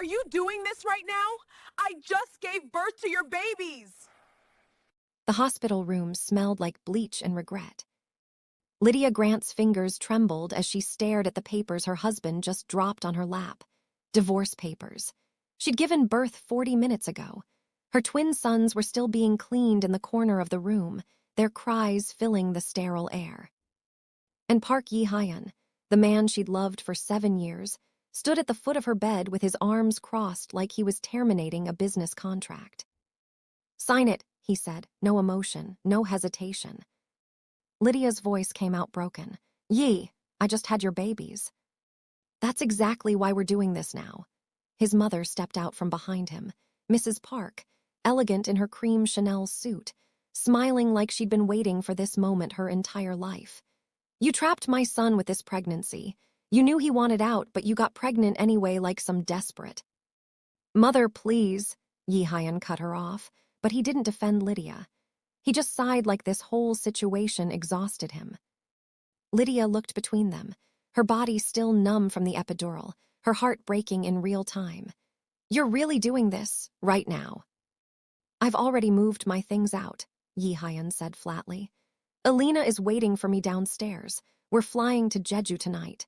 Are you doing this right now? I just gave birth to your babies! The hospital room smelled like bleach and regret. Lydia Grant's fingers trembled as she stared at the papers her husband just dropped on her lap. Divorce papers. She'd given birth 40 minutes ago. Her twin sons were still being cleaned in the corner of the room, their cries filling the sterile air. And Park Yi-hyun, the man she'd loved for 7 years, stood at the foot of her bed with his arms crossed like he was terminating a business contract. "Sign it," he said, no emotion, no hesitation. Lydia's voice came out broken. "Yi, I just had your babies." "That's exactly why we're doing this now." His mother stepped out from behind him, Mrs. Park, elegant in her cream Chanel suit, smiling like she'd been waiting for this moment her entire life. "You trapped my son with this pregnancy. You knew he wanted out, but you got pregnant anyway like some desperate." "Mother, please," Yi-hyun cut her off, but he didn't defend Lydia. He just sighed like this whole situation exhausted him. Lydia looked between them, her body still numb from the epidural, her heart breaking in real time. "You're really doing this, right now." "I've already moved my things out," Yi-hyun said flatly. "Alina is waiting for me downstairs. We're flying to Jeju tonight."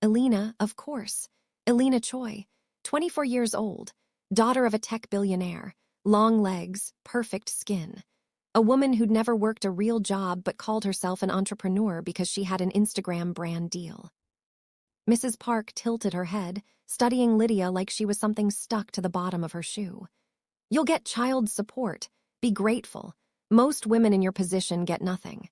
Alina, of course. Alina Choi, 24 years old, daughter of a tech billionaire, long legs, perfect skin. A woman who'd never worked a real job but called herself an entrepreneur because she had an Instagram brand deal. Mrs. Park tilted her head, studying Lydia like she was something stuck to the bottom of her shoe. "You'll get child support. Be grateful. Most women in your position get nothing."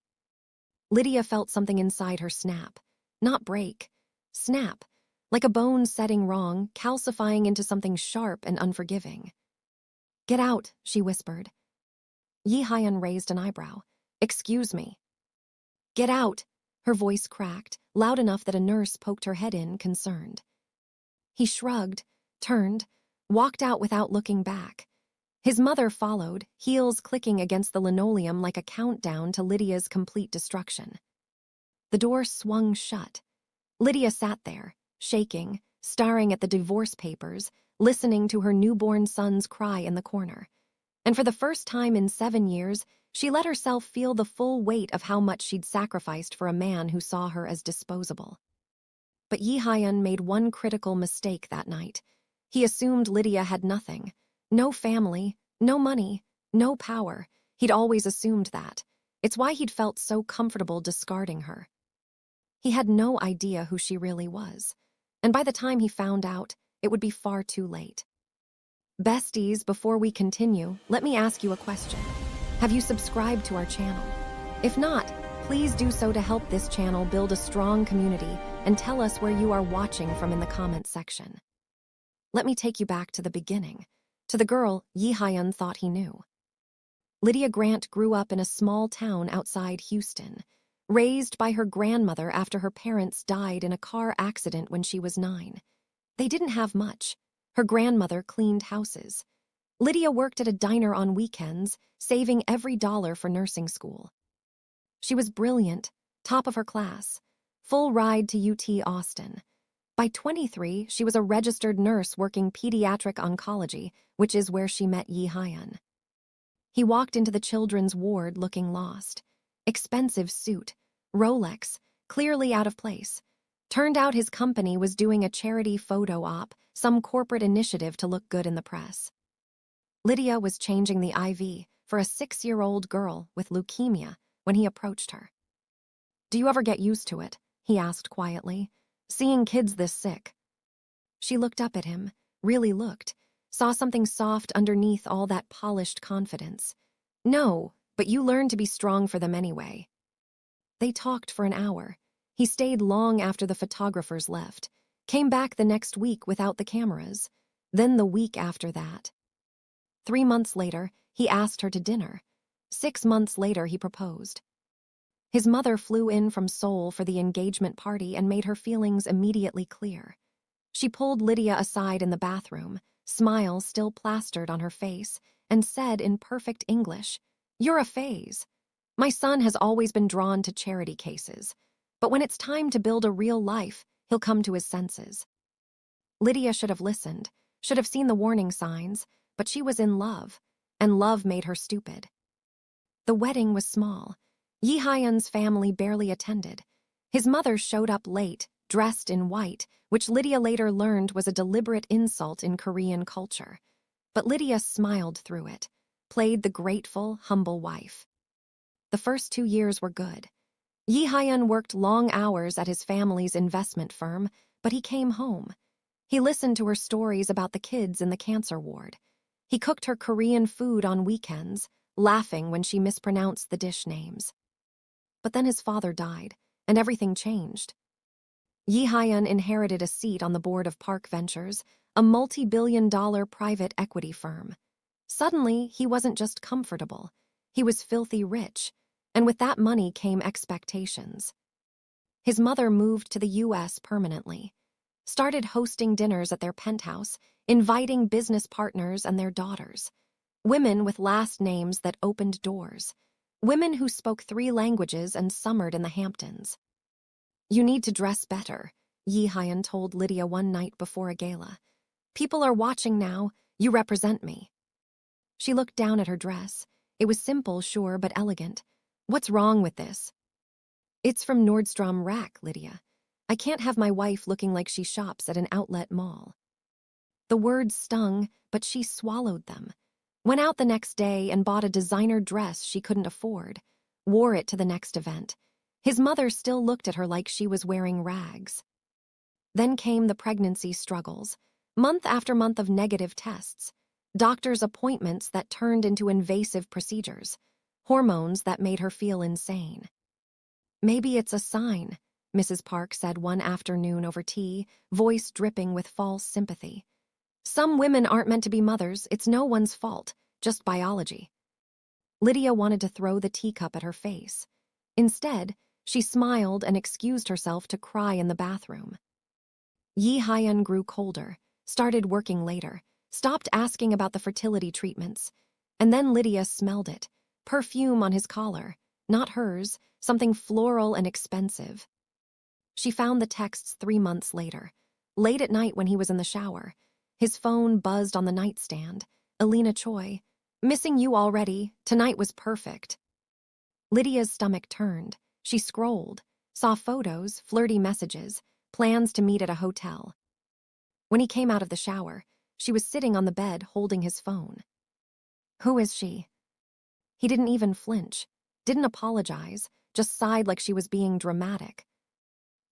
Lydia felt something inside her snap. Not break. Snap. Like a bone setting wrong, calcifying into something sharp and unforgiving. "Get out," she whispered. Yi-hyun raised an eyebrow. "Excuse me." "Get out." Her voice cracked, loud enough that a nurse poked her head in, concerned. He shrugged, turned, walked out without looking back. His mother followed, heels clicking against the linoleum like a countdown to Lydia's complete destruction. The door swung shut. Lydia sat there, shaking, staring at the divorce papers, listening to her newborn son's cry in the corner. And for the first time in 7 years, she let herself feel the full weight of how much she'd sacrificed for a man who saw her as disposable. But Yi-hyun made one critical mistake that night. He assumed Lydia had nothing. No family, no money, no power. He'd always assumed that. It's why he'd felt so comfortable discarding her. He had no idea who she really was. And by the time he found out, it would be far too late. Besties, before we continue, let me ask you a question. Have you subscribed to our channel? If not, please do so to help this channel build a strong community and tell us where you are watching from in the comments section. Let me take you back to the beginning, to the girl Yi-hyun thought he knew. Lydia Grant grew up in a small town outside Houston, raised by her grandmother after her parents died in a car accident when she was 9. They didn't have much. Her grandmother cleaned houses. Lydia worked at a diner on weekends, saving every dollar for nursing school. She was brilliant, top of her class, full ride to UT Austin. By 23, she was a registered nurse working pediatric oncology, which is where she met Yi-hyun. He walked into the children's ward looking lost. Expensive suit, Rolex, clearly out of place. Turned out his company was doing a charity photo op, some corporate initiative to look good in the press. Lydia was changing the IV for a 6-year-old girl with leukemia when he approached her. "Do you ever get used to it?" he asked quietly. "Seeing kids this sick?" She looked up at him, really looked, saw something soft underneath all that polished confidence. "No, but you learn to be strong for them anyway." They talked for an hour. He stayed long after the photographers left, came back the next week without the cameras, then the week after that. 3 months later, he asked her to dinner. 6 months later, he proposed. His mother flew in from Seoul for the engagement party and made her feelings immediately clear. She pulled Lydia aside in the bathroom, smile still plastered on her face, and said in perfect English, "You're a phase. My son has always been drawn to charity cases, but when it's time to build a real life, he'll come to his senses." Lydia should have listened, should have seen the warning signs, but she was in love, and love made her stupid. The wedding was small. Yi Hyun's family barely attended. His mother showed up late, dressed in white, which Lydia later learned was a deliberate insult in Korean culture. But Lydia smiled through it, played the grateful, humble wife. The first 2 years were good. Yi Hyun worked long hours at his family's investment firm, but he came home. He listened to her stories about the kids in the cancer ward. He cooked her Korean food on weekends, laughing when she mispronounced the dish names. But then his father died, and everything changed. Yi Hyun inherited a seat on the board of Park Ventures, a multi-billion-dollar private equity firm. Suddenly, he wasn't just comfortable. He was filthy rich, and with that money came expectations. His mother moved to the U.S. permanently, started hosting dinners at their penthouse, inviting business partners and their daughters. Women with last names that opened doors. Women who spoke 3 languages and summered in the Hamptons. "You need to dress better," Yi Hyun told Lydia one night before a gala. "People are watching now. You represent me." She looked down at her dress. It was simple, sure, but elegant. "What's wrong with this?" "It's from Nordstrom Rack, Lydia. I can't have my wife looking like she shops at an outlet mall." The words stung, but she swallowed them. Went out the next day and bought a designer dress she couldn't afford. Wore it to the next event. His mother still looked at her like she was wearing rags. Then came the pregnancy struggles. Month after month of negative tests. Doctor's appointments that turned into invasive procedures. Hormones that made her feel insane. "Maybe it's a sign," Mrs. Park said one afternoon over tea, voice dripping with false sympathy. "Some women aren't meant to be mothers. It's no one's fault, just biology." Lydia wanted to throw the teacup at her face. Instead, she smiled and excused herself to cry in the bathroom. Yi Hyun grew colder, started working later, stopped asking about the fertility treatments. And then Lydia smelled it. Perfume on his collar. Not hers, something floral and expensive. She found the texts 3 months later. Late at night when he was in the shower. His phone buzzed on the nightstand. "Alina Choi. Missing you already. Tonight was perfect." Lydia's stomach turned. She scrolled, saw photos, flirty messages, plans to meet at a hotel. When he came out of the shower, she was sitting on the bed holding his phone. "Who is she?" He didn't even flinch, didn't apologize, just sighed like she was being dramatic.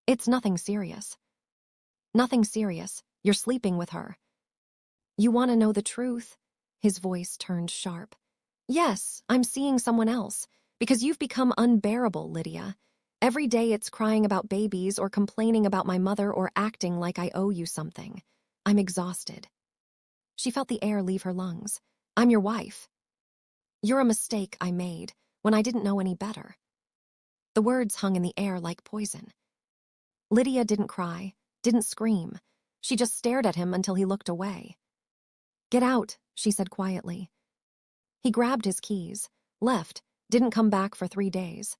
"It's nothing serious." "Nothing serious. You're sleeping with her." "You want to know the truth?" His voice turned sharp. "Yes, I'm seeing someone else, because you've become unbearable, Lydia. Every day it's crying about babies or complaining about my mother or acting like I owe you something. I'm exhausted." She felt the air leave her lungs. "I'm your wife." "You're a mistake I made when I didn't know any better." The words hung in the air like poison. Lydia didn't cry, didn't scream. She just stared at him until he looked away. "Get out," she said quietly. He grabbed his keys, left, didn't come back for 3 days.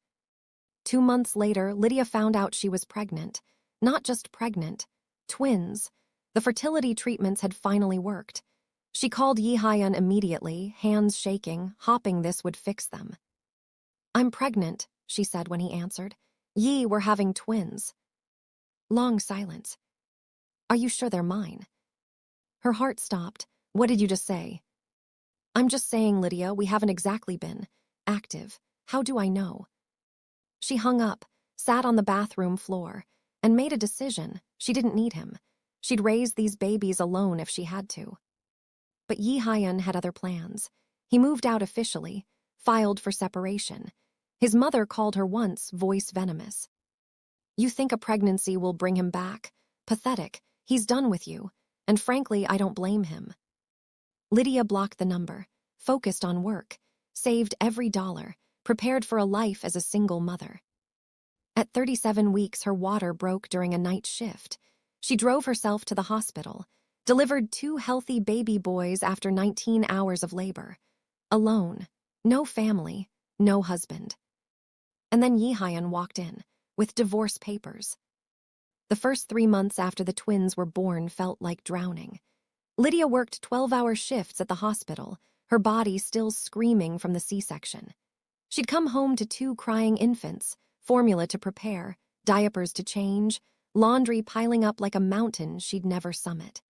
2 months later, Lydia found out she was pregnant. Not just pregnant, twins. The fertility treatments had finally worked. She called Yi Hyun immediately, hands shaking, hoping this would fix them. "I'm pregnant," she said when he answered. "Yi, we're having twins." Long silence. "Are you sure they're mine?" Her heart stopped. "What did you just say?" "I'm just saying, Lydia, we haven't exactly been active. How do I know?" She hung up, sat on the bathroom floor, and made a decision. She didn't need him. She'd raise these babies alone if she had to. But Yi Hyun had other plans. He moved out officially, filed for separation. His mother called her once voice venomous. "You think a pregnancy will bring him back? Pathetic. He's done with you. And frankly, I don't blame him." Lydia blocked the number, focused on work, saved every dollar, prepared for a life as a single mother. At 37 weeks, her water broke during a night shift. She drove herself to the hospital, delivered 2 healthy baby boys after 19 hours of labor. Alone, no family, no husband. And then Yi Hyun walked in, with divorce papers. The first 3 months after the twins were born felt like drowning. Lydia worked 12-hour shifts at the hospital, her body still screaming from the C-section. She'd come home to 2 crying infants, formula to prepare, diapers to change, laundry piling up like a mountain she'd never summit.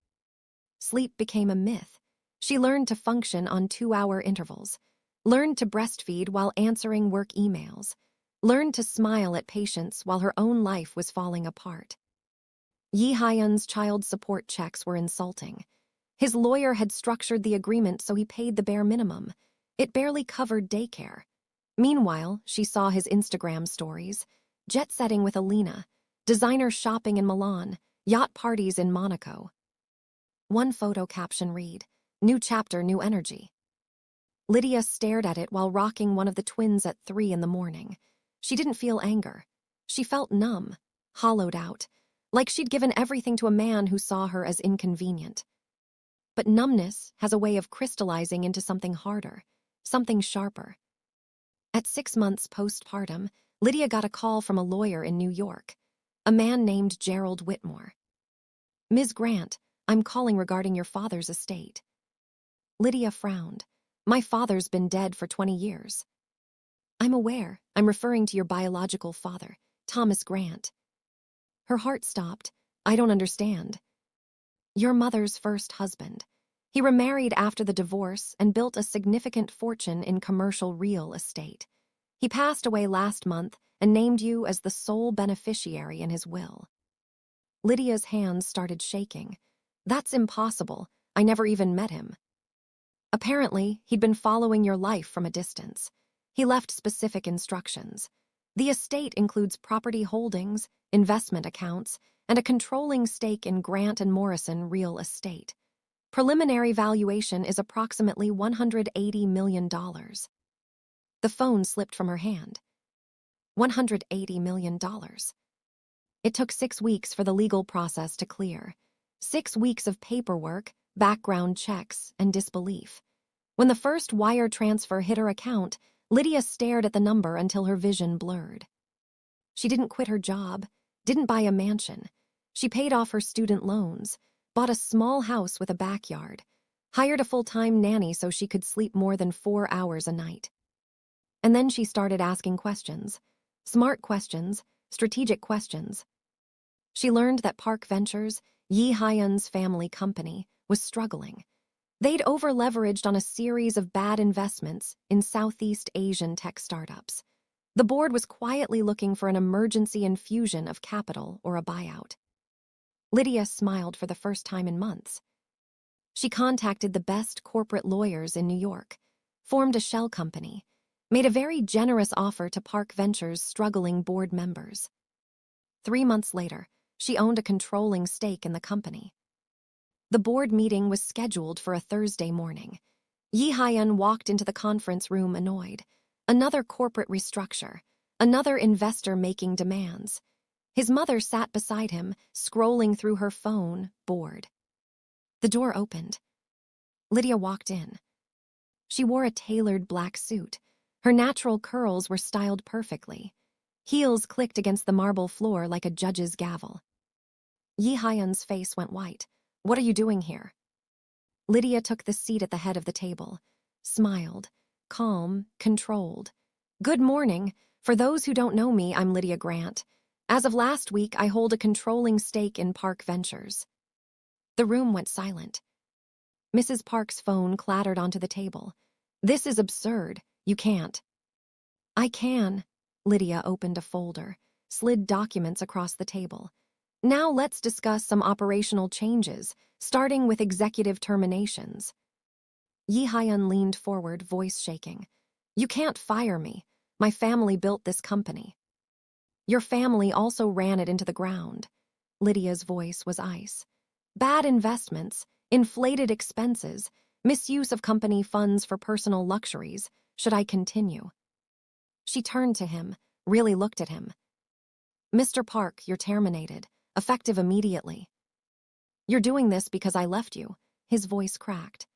Sleep became a myth. She learned to function on 2-hour intervals, learned to breastfeed while answering work emails, learned to smile at patients while her own life was falling apart. Yi Hyun's child support checks were insulting. His lawyer had structured the agreement so he paid the bare minimum. It barely covered daycare. Meanwhile, she saw his Instagram stories, jet-setting with Alina, designer shopping in Milan, yacht parties in Monaco. One photo caption read, "New chapter, new energy." Lydia stared at it while rocking one of the twins at 3 in the morning. She didn't feel anger. She felt numb, hollowed out, like she'd given everything to a man who saw her as inconvenient. But numbness has a way of crystallizing into something harder, something sharper. At 6 months postpartum, Lydia got a call from a lawyer in New York, a man named Gerald Whitmore. "Ms. Grant, I'm calling regarding your father's estate." Lydia frowned. "My father's been dead for 20 years. "I'm aware. I'm referring to your biological father, Thomas Grant." Her heart stopped. "I don't understand." "Your mother's first husband. He remarried after the divorce and built a significant fortune in commercial real estate. He passed away last month and named you as the sole beneficiary in his will." Lydia's hands started shaking. "That's impossible. I never even met him." "Apparently, he'd been following your life from a distance. He left specific instructions. The estate includes property holdings, investment accounts, and a controlling stake in Grant and Morrison real estate. Preliminary valuation is approximately $180 million. The phone slipped from her hand. $180 million. It took 6 weeks for the legal process to clear. 6 weeks of paperwork, background checks, and disbelief. When the first wire transfer hit her account, Lydia stared at the number until her vision blurred. She didn't quit her job, didn't buy a mansion. She paid off her student loans, bought a small house with a backyard, hired a full-time nanny so she could sleep more than 4 hours a night. And then she started asking questions. Smart questions, strategic questions. She learned that Park Ventures, Yi Hyun's family company, was struggling. They'd over-leveraged on a series of bad investments in Southeast Asian tech startups. The board was quietly looking for an emergency infusion of capital or a buyout. Lydia smiled for the first time in months. She contacted the best corporate lawyers in New York, formed a shell company, made a very generous offer to Park Ventures' struggling board members. 3 months later, she owned a controlling stake in the company. The board meeting was scheduled for a Thursday morning. Yi Hyun walked into the conference room annoyed. Another corporate restructure, another investor making demands. His mother sat beside him, scrolling through her phone, bored. The door opened. Lydia walked in. She wore a tailored black suit. Her natural curls were styled perfectly. Heels clicked against the marble floor like a judge's gavel. Yi Hyun's face went white. "What are you doing here?" Lydia took the seat at the head of the table, smiled, calm, controlled. "Good morning. For those who don't know me, I'm Lydia Grant. As of last week, I hold a controlling stake in Park Ventures." The room went silent. Mrs. Park's phone clattered onto the table. "This is absurd. You can't." "I can." Lydia opened a folder, slid documents across the table. "Now let's discuss some operational changes, starting with executive terminations." Yi Hyun leaned forward, voice shaking. "You can't fire me. My family built this company." "Your family also ran it into the ground." Lydia's voice was ice. "Bad investments, inflated expenses, misuse of company funds for personal luxuries. Should I continue?" She turned to him, really looked at him. "Mr. Park, you're terminated, effective immediately." "You're doing this because I left you." His voice cracked.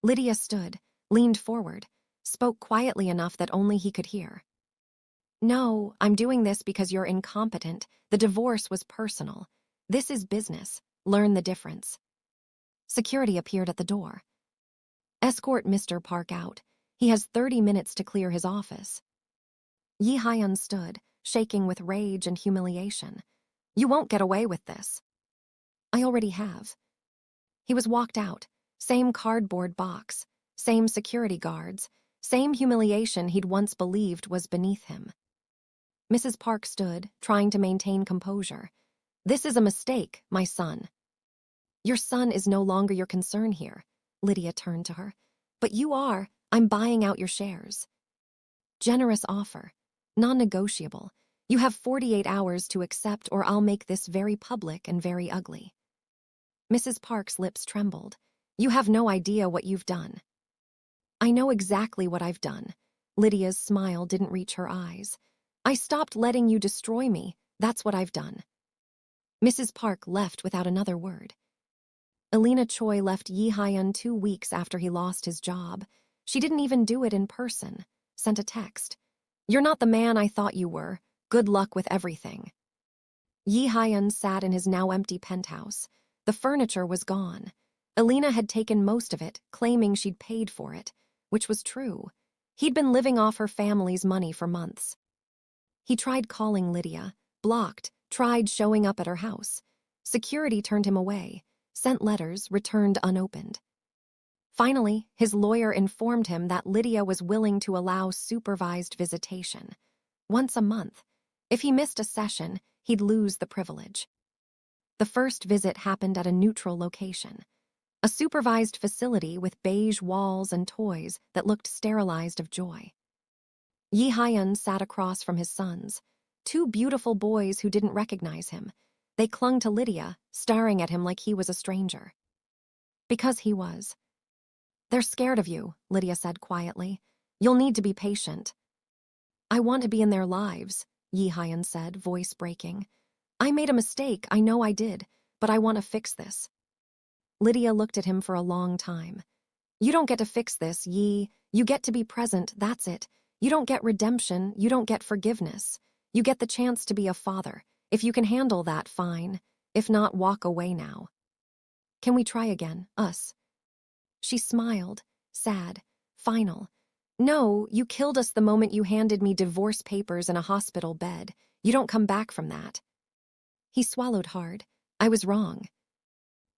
Lydia stood, leaned forward, spoke quietly enough that only he could hear. No, I'm doing this because you're incompetent. The divorce was personal. This is business. Learn the difference. Security appeared at the door. Escort Mr. Park out. He has 30 minutes to clear his office. Yi Hyun stood, shaking with rage and humiliation. You won't get away with this. I already have. He was walked out. Same cardboard box. Same security guards. Same humiliation he'd once believed was beneath him. Mrs. Park stood, trying to maintain composure. This is a mistake, my son. Your son is no longer your concern here. Lydia turned to her. But you are. I'm buying out your shares. Generous offer. Non-negotiable. You have 48 hours to accept or I'll make this very public and very ugly. Mrs. Park's lips trembled. You have no idea what you've done. I know exactly what I've done. Lydia's smile didn't reach her eyes. I stopped letting you destroy me. That's what I've done. Mrs. Park left without another word. Elena Choi left Yi Hyun 2 weeks after he lost his job. She didn't even do it in person. Sent a text. You're not the man I thought you were. Good luck with everything. Yi Hyun sat in his now empty penthouse. The furniture was gone. Elena had taken most of it, claiming she'd paid for it, which was true. He'd been living off her family's money for months. He tried calling Lydia, blocked, tried showing up at her house. Security turned him away, sent letters, returned unopened. Finally, his lawyer informed him that Lydia was willing to allow supervised visitation. Once a month. If he missed a session, he'd lose the privilege. The first visit happened at a neutral location. A supervised facility with beige walls and toys that looked sterilized of joy. Yi Hyun sat across from his sons, 2 beautiful boys who didn't recognize him. They clung to Lydia, staring at him like he was a stranger. Because he was. They're scared of you, Lydia said quietly. You'll need to be patient. I want to be in their lives, Yi Hyun said, voice breaking. I made a mistake, I know I did, but I want to fix this. Lydia looked at him for a long time. You don't get to fix this, Yi. You get to be present, that's it. You don't get redemption, you don't get forgiveness. You get the chance to be a father. If you can handle that, fine. If not, walk away now. Can we try again, us? She smiled, sad, final. No, you killed us the moment you handed me divorce papers in a hospital bed. You don't come back from that. He swallowed hard. I was wrong.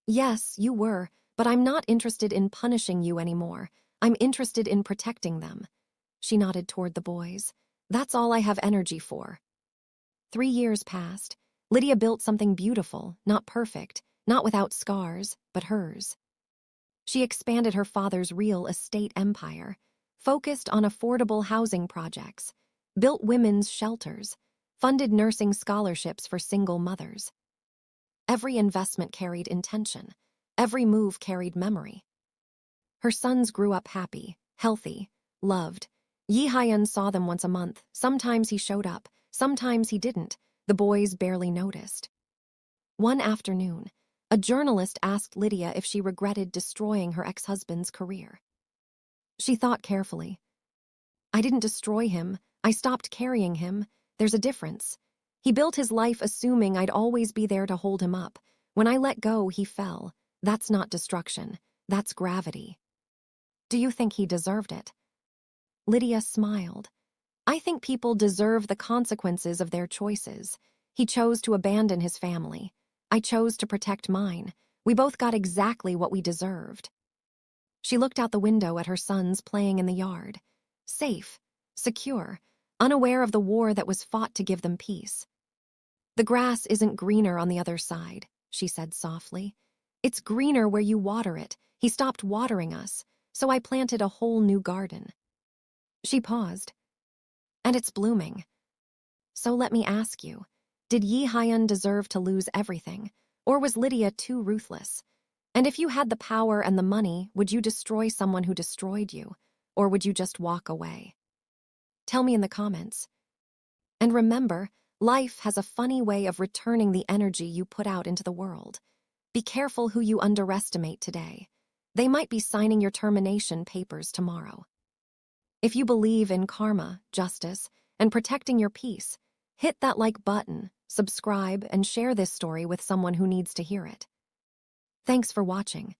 Yes, you were, but I'm not interested in punishing you anymore. I'm interested in protecting them. She nodded toward the boys. That's all I have energy for. 3 years passed. Lydia built something beautiful, not perfect, not without scars, but hers. She expanded her father's real estate empire, focused on affordable housing projects, built women's shelters, funded nursing scholarships for single mothers. Every investment carried intention. Every move carried memory. Her sons grew up happy, healthy, loved. Yi Hyun saw them once a month. Sometimes he showed up, sometimes he didn't. The boys barely noticed. One afternoon, a journalist asked Lydia if she regretted destroying her ex-husband's career. She thought carefully. I didn't destroy him. I stopped carrying him. There's a difference. He built his life assuming I'd always be there to hold him up. When I let go, he fell. That's not destruction. That's gravity. Do you think he deserved it? Lydia smiled. I think people deserve the consequences of their choices. He chose to abandon his family. I chose to protect mine. We both got exactly what we deserved. She looked out the window at her sons playing in the yard. Safe, secure, unaware of the war that was fought to give them peace. The grass isn't greener on the other side, she said softly. It's greener where you water it. He stopped watering us, so I planted a whole new garden. She paused. And it's blooming. So let me ask you, did Yi Hyun deserve to lose everything, or was Lydia too ruthless? And if you had the power and the money, would you destroy someone who destroyed you, or would you just walk away? Tell me in the comments. And remember, life has a funny way of returning the energy you put out into the world. Be careful who you underestimate today. They might be signing your termination papers tomorrow. If you believe in karma, justice, and protecting your peace. Hit that like button, subscribe, and share this story with someone who needs to hear it. Thanks for watching.